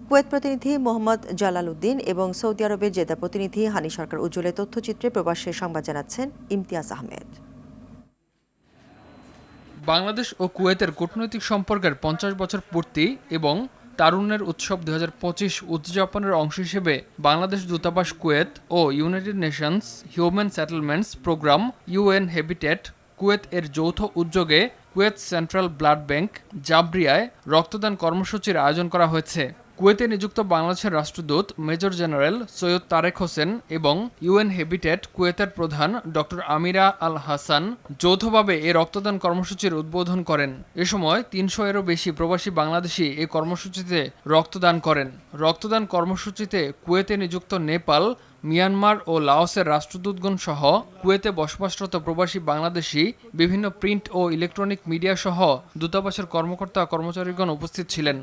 Kuwait প্রতিনিধি মোহাম্মদ জালাল উদ্দিন এবং Saudi আরবের জেদ্দা প্রতিনিধি হানি সরকার উজ্জ্বলের তথ্যচিত্রে প্রবাসের সংবাদ জানাচ্ছেন ইমতিয়াজ আহমেদ। বাংলাদেশ ও কুয়েতের কূটনৈতিক সম্পর্কের ৫০ বছর পূর্তি এবং তারুণ্যের উৎসব ২০২৫ উদযাপনের অংশ হিসেবে বাংলাদেশ দূতাবাস কুয়েত ও United Nations human settlements programme UN habitat Kuwait এর যৌথ উদ্যোগে কুয়েত সেন্ট্রাল ব্লাড ব্যাংক জাবরিয়ায় রক্তদান কর্মসূচির আয়োজন করা হয়েছে। কুয়েতে নিযুক্ত বাংলাদেশের রাষ্ট্রদূত মেজর জেনারেল সৈয়দ তারেক হোসেন এবং ইউএন হ্যাবিটেট কুয়েতের প্রধান ডক্টর আমিরা আল হাসান যৌথভাবে এ রক্তদান কর্মসূচির উদ্বোধন করেন। এ সময় ৩০০-এরও বেশি প্রবাসী বাংলাদেশি এই কর্মসূচিতে রক্তদান করেন। রক্তদান কর্মসূচিতে কুয়েতে নিযুক্ত নেপাল, মিয়ানমার ও লাওসের রাষ্ট্রদূতগণ সহ কুয়েতে বসবাসরত প্রবাসী বাংলাদেশি, বিভিন্ন প্রিন্ট ও ইলেকট্রনিক মিডিয়া সহ দূতাবাসের কর্মকর্তা কর্মচারীগণ উপস্থিত ছিলেন।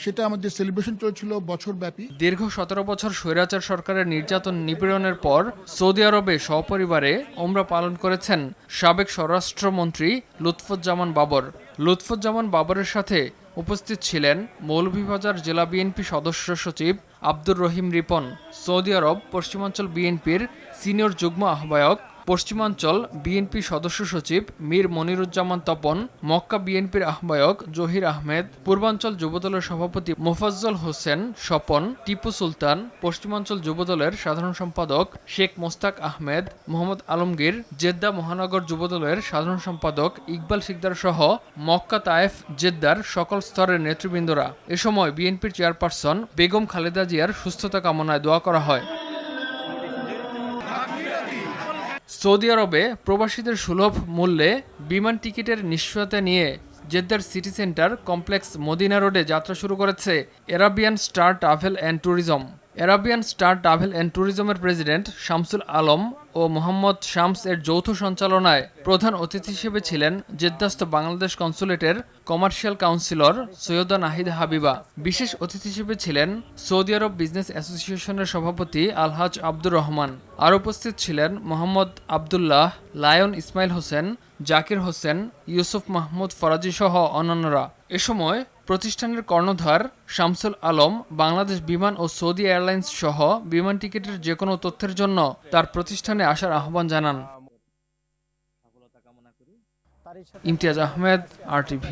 সেটা আমাদের সেলিব্রেশন চলছিল বছরব্যাপী। দীর্ঘ ১৭ বছর স্বৈরাচার সরকারের নির্যাতন নিপীড়নের পর সৌদি আরবে সপরিবারে ওমরা পালন করেছেন সাবেক স্বরাষ্ট্রমন্ত্রী লুৎফুজ্জামান বাবর। লুৎফুজ্জামান বাবরের সাথে উপস্থিত ছিলেন মৌলভীবাজার জেলা বিএনপি সদস্য সচিব আব্দুর রহিম রিপন, সৌদি আরব পশ্চিমাঞ্চল বিএনপির সিনিয়র যুগ্ম আহ্বায়ক, পশ্চিমাঞ্চল বিএনপি সদস্য সচিব মীর মনিরুজ্জামান তপন, মক্কা বিএনপির আহ্বায়ক জহির আহমেদ, পূর্বাঞ্চল যুবদলের সভাপতি মোফাজ্জল হোসেন স্বপন, টিপু সুলতান, পশ্চিমাঞ্চল যুবদলের সাধারণ সম্পাদক শেখ মোস্তাক আহমেদ, মোহাম্মদ আলমগীর, জেদ্দা মহানগর যুবদলের সাধারণ সম্পাদক ইকবাল শিকদার সহ মক্কা তায়েফ জেদ্দার সকল স্তরের নেতৃবৃন্দরা। এ সময় বিএনপির চেয়ারপারসন বেগম খালেদা জিয়ার সুস্থতা কামনায় দোয়া করা হয়। সৌদি আরবে প্রবাসীদের সুলভ মূল্যে বিমান টিকিটের নিশ্চয়তা নিয়ে জেদ্দার city centre complex Medina road যাত্রা শুরু করেছে Arabian star travel and tourism. Arabian star travel and ট্যুরিজমের প্রেসিডেন্ট শামসুল আলম ও মোহাম্মদ শামস এর যৌথ সঞ্চালনায় প্রধান অতিথি হিসেবে ছিলেন জেদ্দাস্থ বাংলাদেশ কনসুলেটের কমার্শিয়াল কাউন্সিলর সৈয়দা নাহিদ হাবিবা। বিশেষ অতিথি হিসেবে ছিলেন সৌদি আরব বিজনেস অ্যাসোসিয়েশনের সভাপতি আলহাজ আব্দুর রহমান। আর উপস্থিত ছিলেন মোহাম্মদ আবদুল্লাহ, লায়ন ইসমাইল হোসেন, জাকির হোসেন, ইউসুফ মাহমুদ ফরাজি সহ অন্যান্যরা। এ সময় প্রতিষ্ঠানের কর্ণধার শামসুল আলম বাংলাদেশ বিমান ও সৌদি এয়ারলাইন্স সহ বিমান টিকিটের যে কোনো তথ্যের জন্য তার প্রতিষ্ঠানে আসার আহ্বান জানান। ইমতিয়াজ আহমেদ, RTV।